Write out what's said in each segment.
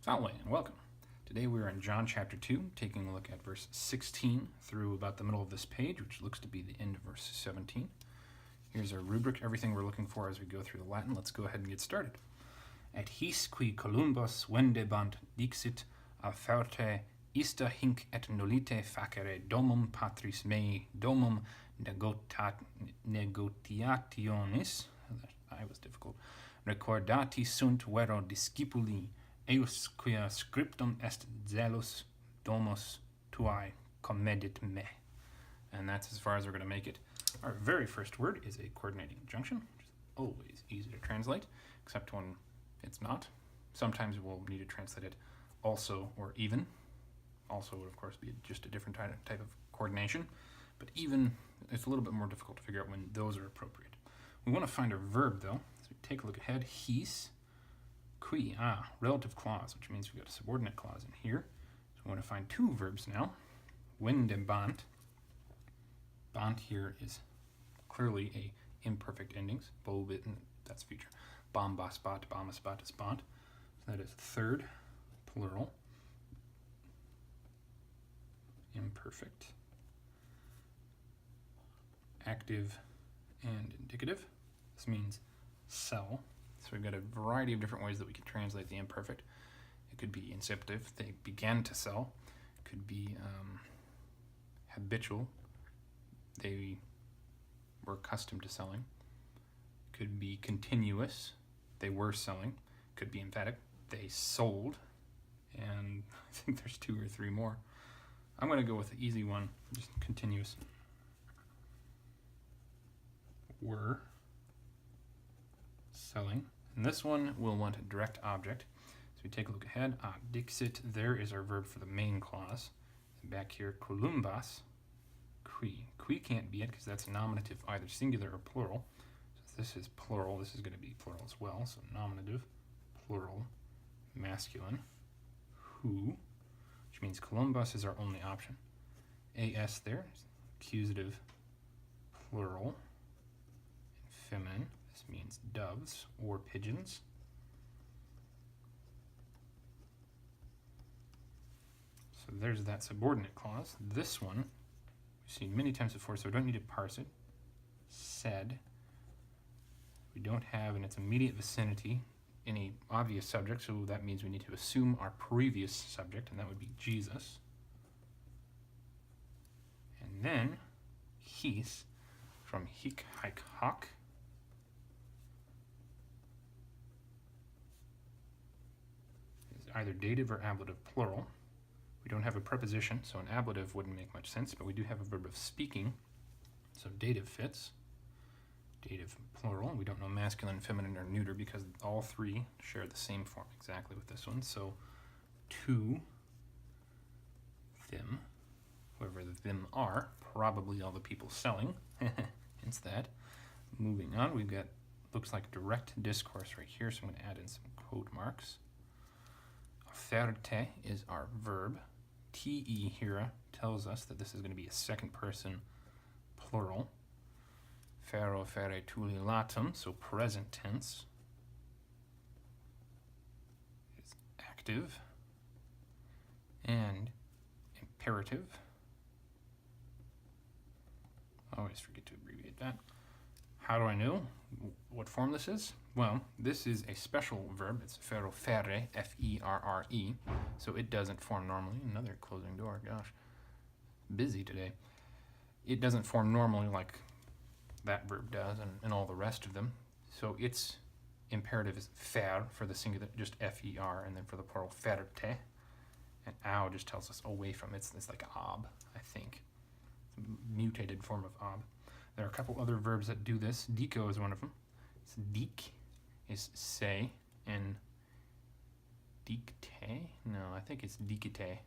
Salve and welcome. Today we are in John chapter 2, taking a look at verse 16 through about the middle of this page, which looks to be the end of verse 17. Here's our rubric, everything we're looking for as we go through the Latin. Let's go ahead and get started. Et his qui Columbus vendebant dixit auferte ista hinc et nolite facere domum patris mei domum negotiationis, I was difficult, recordati sunt vero discipuli eus quia scriptum est zelus domus tuae commedit me. And that's as far as we're going to make it. Our very first word is a coordinating junction, which is always easy to translate, except when it's not. Sometimes we'll need to translate it also or even. Also would, of course, be just a different type of coordination. But even, it's a little bit more difficult to figure out when those are appropriate. We want to find our verb, though. So we take a look ahead. His, qui, relative clause, which means we've got a subordinate clause in here. So we want to find two verbs now. Vendebant. Bant here is clearly a imperfect endings. Bobit, that's future. Bombaspat, bombaspat is bant. So that is third, plural. Imperfect. Active and indicative. This means sell. So we've got a variety of different ways that we can translate the imperfect. It could be inceptive, they began to sell. It could be habitual, they were accustomed to selling. It could be continuous, they were selling. It could be emphatic, they sold. And I think there's two or three more. I'm going to go with the easy one, just continuous. Were selling. And this one will want a direct object. So we take a look ahead. Dixit, there is our verb for the main clause. And back here, Columbus, qui. Qui can't be it because that's a nominative, either singular or plural. So this is plural. This is going to be plural as well. So nominative, plural, masculine. Who, which means Columbus is our only option. As there, accusative, plural, and feminine. This means doves or pigeons. So there's that subordinate clause. This one we've seen many times before, so we don't need to parse it. Said. We don't have in its immediate vicinity any obvious subject, so that means we need to assume our previous subject, and that would be Jesus. And then his, from hic, haec, hoc. Is either dative or ablative plural. We don't have a preposition, so an ablative wouldn't make much sense, but we do have a verb of speaking, so dative fits. Dative plural. We don't know masculine, feminine, or neuter because all three share the same form exactly with this one. So to them, whoever the them are, probably all the people selling. Hence that. Moving on, we've got, looks like direct discourse right here, so I'm going to add in some quote marks. Offerte is our verb. Te here tells us that this is going to be a second person plural. Fero fere tuli latum, so present tense, is active and imperative. Always forget to abbreviate that. How do I know what form this is? Well, this is a special verb. It's fero fere, F-E-R-R-E, so it doesn't form normally. Another closing door, gosh. Busy today. It doesn't form normally like that verb does, and all the rest of them. So its imperative is fer for the singular, just F-E-R, and then for the plural, ferte. And au just tells us away from. It's like ob, I think. It's a mutated form of ob. There are a couple other verbs that do this. Dico is one of them. It's dic is say, and dicte? No, I think it's dicite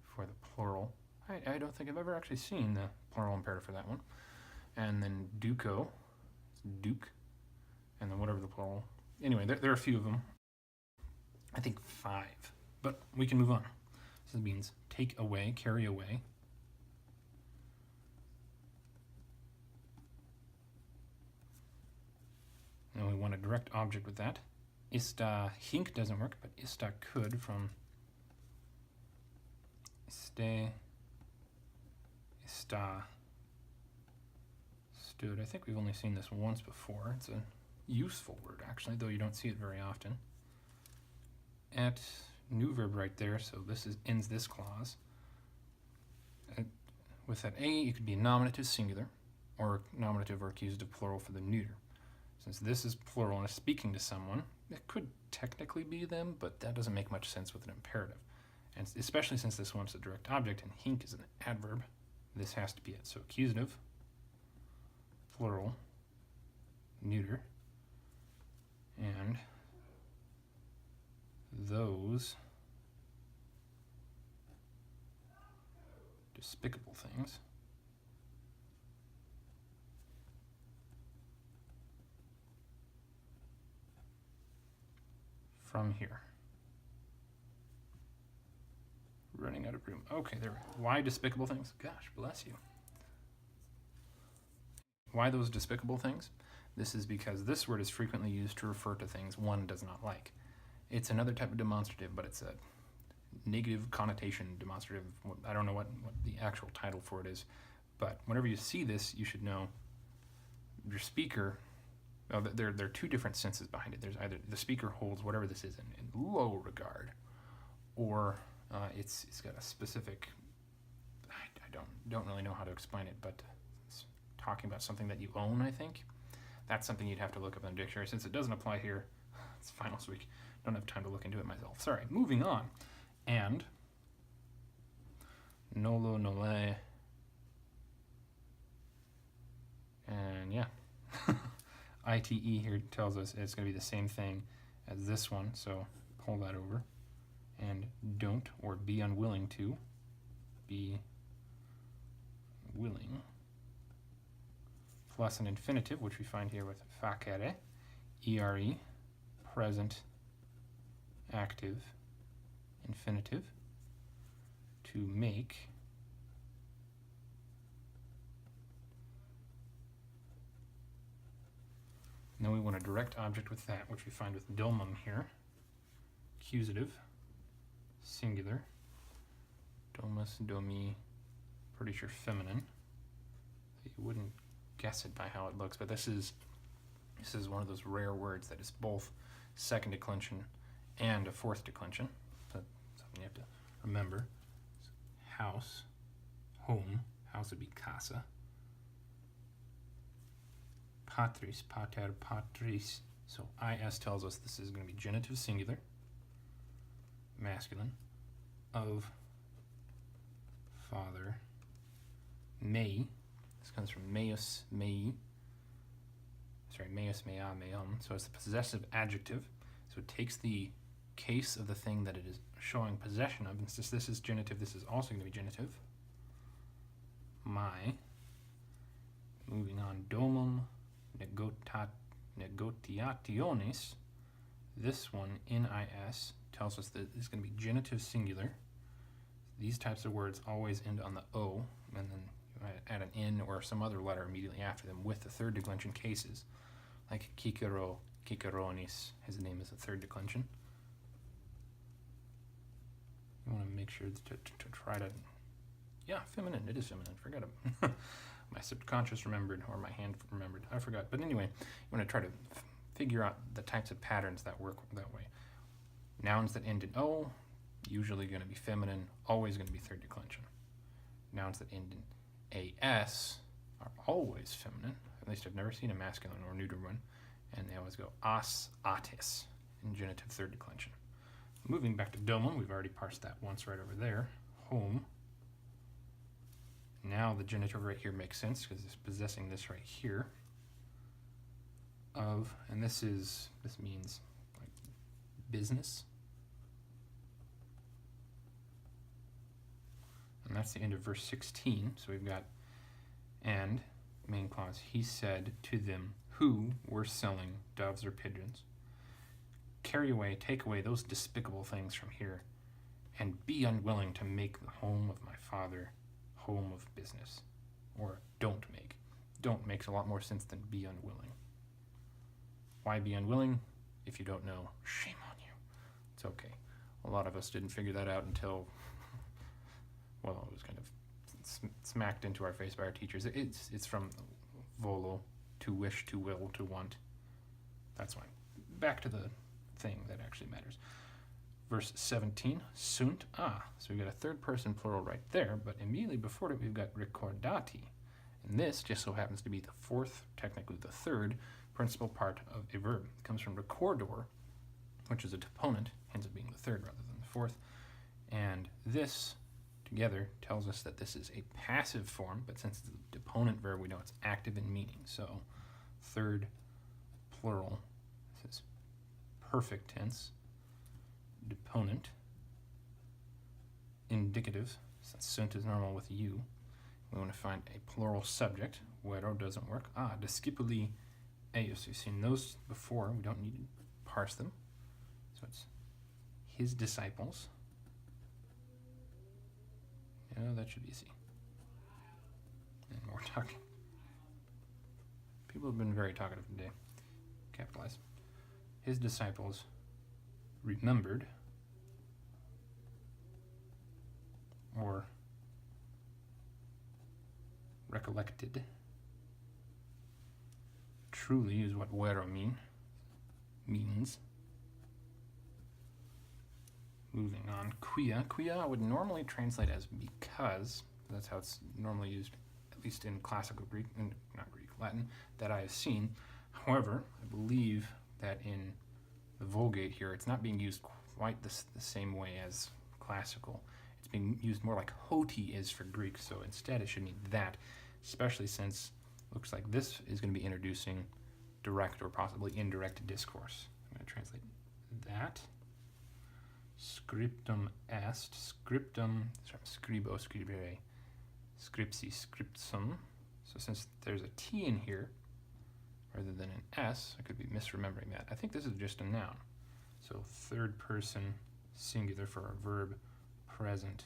for the plural. I don't think I've ever actually seen the plural imperative for that one. And then duco, duke, and then whatever the plural. Anyway, there are a few of them. I think 5, but we can move on. This means take away, carry away. And we want a direct object with that. Ista hinc doesn't work, but ista could from Stay. Sta. Stood. I think we've only seen this once before. It's a useful word, actually, though you don't see it very often. Et, new verb right there, so this ends this clause. With that a, it could be a nominative singular, or nominative or accusative plural for the neuter. Since this is plural and is speaking to someone, it could technically be them, but that doesn't make much sense with an imperative. And especially since this one's a direct object and hink is an adverb, this has to be it. So accusative, plural, neuter, and those despicable things from here. Running out of room. Okay, there. Why despicable things? Gosh, bless you. Why those despicable things? This is because this word is frequently used to refer to things one does not like. It's another type of demonstrative, but it's a negative connotation demonstrative. I don't know what the actual title for it is, but whenever you see this, you should know your speaker. There are two different senses behind it. There's either the speaker holds whatever this is in low regard, or it's got a specific. I don't really know how to explain it, but it's talking about something that you own. I think that's something you'd have to look up in the dictionary. Since it doesn't apply here, it's finals week. Don't have time to look into it myself. Sorry. Moving on. And nolo nole, and yeah, ite here tells us it's going to be the same thing as this one, so pull that over. And don't, or be unwilling to, be willing, plus an infinitive, which we find here with facere, ere, present, active, infinitive, to make, and then we want a direct object with that, which we find with domum here, accusative, singular, domus, domi, pretty sure feminine. You wouldn't guess it by how it looks, but this is one of those rare words that is both second declension and a fourth declension. So something you have to remember. House, home, house would be casa. Patris, pater, patris. So is tells us this is going to be genitive singular, masculine, of father. Mei, this comes from meus, mei. Sorry, meus, mea, meum. So it's the possessive adjective. So it takes the case of the thing that it is showing possession of. And since this is genitive, this is also going to be genitive. My. Moving on, domum negotiationis. This one, NIS, tells us that it's going to be genitive singular. These types of words always end on the O, and then you might add an N or some other letter immediately after them with the third declension cases. Like Kikero, Kikeronis, his name is a third declension. You want to make sure to try to, yeah, feminine, it is feminine, forget it. My subconscious remembered, or my hand remembered, I forgot. But anyway, you want to try to figure out the types of patterns that work that way. Nouns that end in O, usually going to be feminine, always going to be third declension. Nouns that end in AS are always feminine. At least I've never seen a masculine or neuter one. And they always go as, atis, in genitive third declension. Moving back to domum, we've already parsed that once right over there. Home. Now the genitive right here makes sense because it's possessing this right here. Of, and this means like business. And that's the end of verse 16. So we've got, and, main clause, he said to them who were selling doves or pigeons, carry away, take away those despicable things from here, and be unwilling to make the home of my father home of business. Or don't make. Don't makes a lot more sense than be unwilling. Why be unwilling? If you don't know, shame on you. It's okay. A lot of us didn't figure that out until well, it was kind of smacked into our face by our teachers. It's from volo, to wish, to will, to want. That's why. Back to the thing that actually matters. Verse 17, sunt a. So we've got a third person plural right there, but immediately before it we've got ricordati. And this just so happens to be the fourth, technically the third, principal part of a verb. It comes from recordor, which is a deponent, hence it being the third rather than the fourth. And this together tells us that this is a passive form, but since it's a deponent verb, we know it's active in meaning. So third plural, this is perfect tense, deponent, indicative, since sunt is normal with you. We want to find a plural subject. Vero doesn't work. Discipuli eius. We've seen those before. We don't need to parse them. So it's his disciples. Yeah, that should be easy. And more talking. People have been very talkative today. Capitalize. His disciples remembered or recollected. Truly is what vero means. Moving on, quia. Quia I would normally translate as because. That's how it's normally used, at least in classical Greek, not Greek, Latin, that I have seen. However, I believe that in the Vulgate here, it's not being used quite the same way as classical. It's being used more like hoti is for Greek, so instead it should mean that, especially since it looks like this is going to be introducing direct or possibly indirect discourse. I'm going to translate that. Scriptum est, scriptum, scribo, scribere, scripsi, scripsum. So since there's a T in here, rather than an S, I could be misremembering that. I think this is just a noun. So third person singular for a verb, present,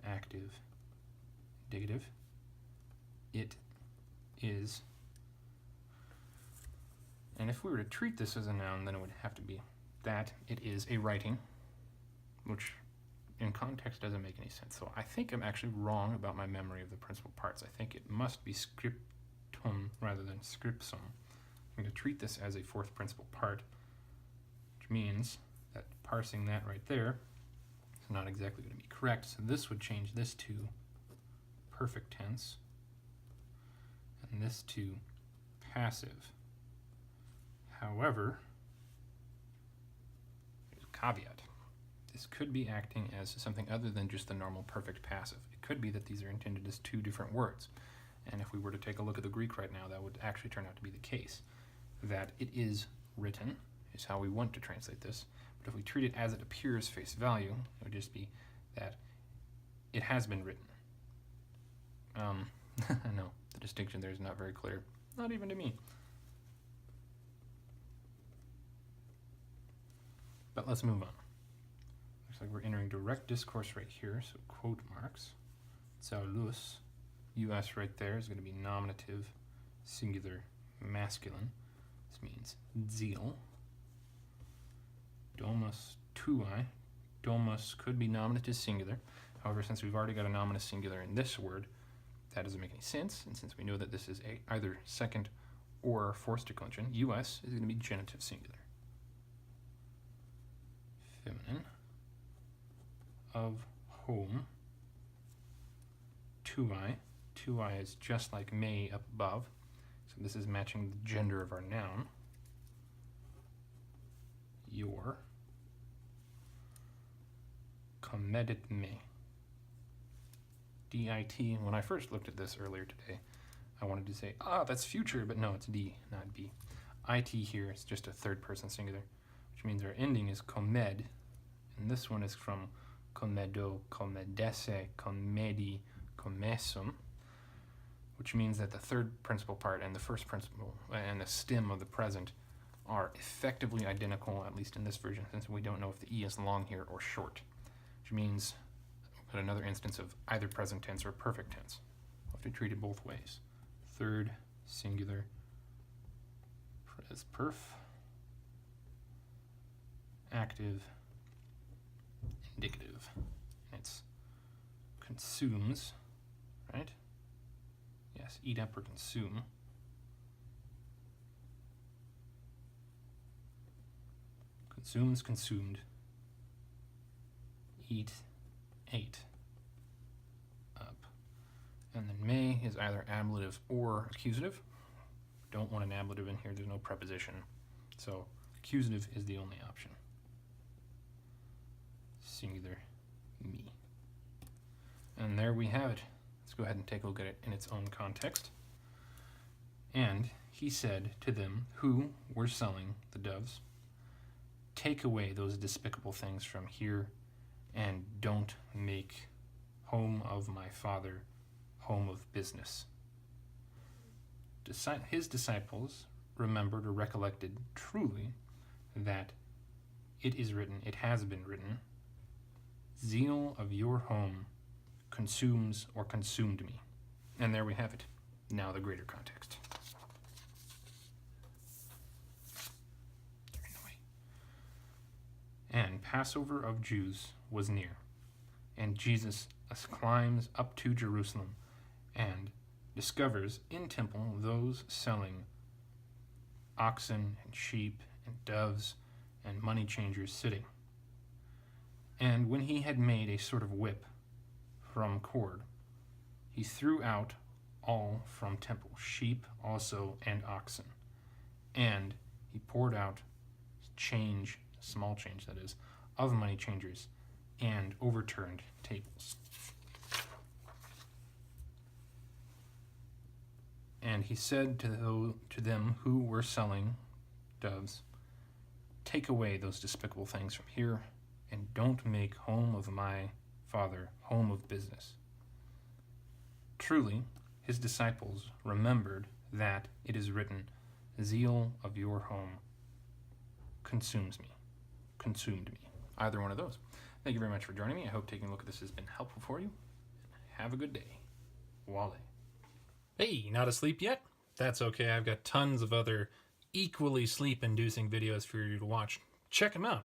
active, indicative. It is. And if we were to treat this as a noun, then it would have to be that it is a writing, which in context doesn't make any sense. So I think I'm actually wrong about my memory of the principal parts. I think it must be scriptum rather than scripsum. I'm going to treat this as a fourth principal part, which means that parsing that right there is not exactly going to be correct. So this would change this to perfect tense and this to passive. However, there's a caveat. This could be acting as something other than just the normal perfect passive. It could be that these are intended as two different words. And if we were to take a look at the Greek right now, that would actually turn out to be the case. That it is written is how we want to translate this. But if we treat it as it appears face value, it would just be that it has been written. I know, the distinction there is not very clear. Not even to me. But let's move on. Looks like we're entering direct discourse right here, so quote marks. Saulus, us right there is going to be nominative, singular, masculine. This means zeal. Domus tuae. Domus could be nominative singular. However, since we've already got a nominative singular in this word, that doesn't make any sense. And since we know that this is either second or fourth declension, us is going to be genitive singular. Feminine. Of whom. Tuae. Tuae is just like me up above. So this is matching the gender of our noun. Your. Commedit me. D-I-T. When I first looked at this earlier today, I wanted to say, that's future, but no, it's D, not B. I-T here is just a third person singular, which means our ending is commed, and this one is from commedo, commedesse, commedi, commessum, which means that the third principal part and the first principal and the stem of the present are effectively identical, at least in this version, since we don't know if the E is long here or short, which means another instance of either present tense or perfect tense. We'll have to treat it both ways. Third singular pres perf, active, indicative. It's consumes, right? Yes, eat up or consume. Consumes, consumed. Eat, ate. Up. And then may is either ablative or accusative. Don't want an ablative in here, there's no preposition. So accusative is the only option. Singular, me. And there we have it. Let's go ahead and take a look at it in its own context. And he said to them who were selling the doves, take away those despicable things from here, and don't make home of my Father home of business. His disciples remembered or recollected truly that it is written, it has been written, zeal of your home consumes or consumed me. And there we have it. Now the greater context. And Passover of Jews was near, and Jesus climbs up to Jerusalem and discovers in temple those selling oxen and sheep and doves and money changers sitting. And when he had made a sort of whip from cord, he threw out all from temple, sheep also and oxen. And he poured out change, small change that is, of money changers, and overturned tables. And he said to them who were selling doves, take away those despicable things from here, and don't make home of my Father home of business. Truly, his disciples remembered that it is written, zeal of your home consumed me. Either one of those. Thank you very much for joining me. I hope taking a look at this has been helpful for you. Have a good day. Wale. Hey, not asleep yet? That's okay. I've got tons of other equally sleep-inducing videos for you to watch. Check them out.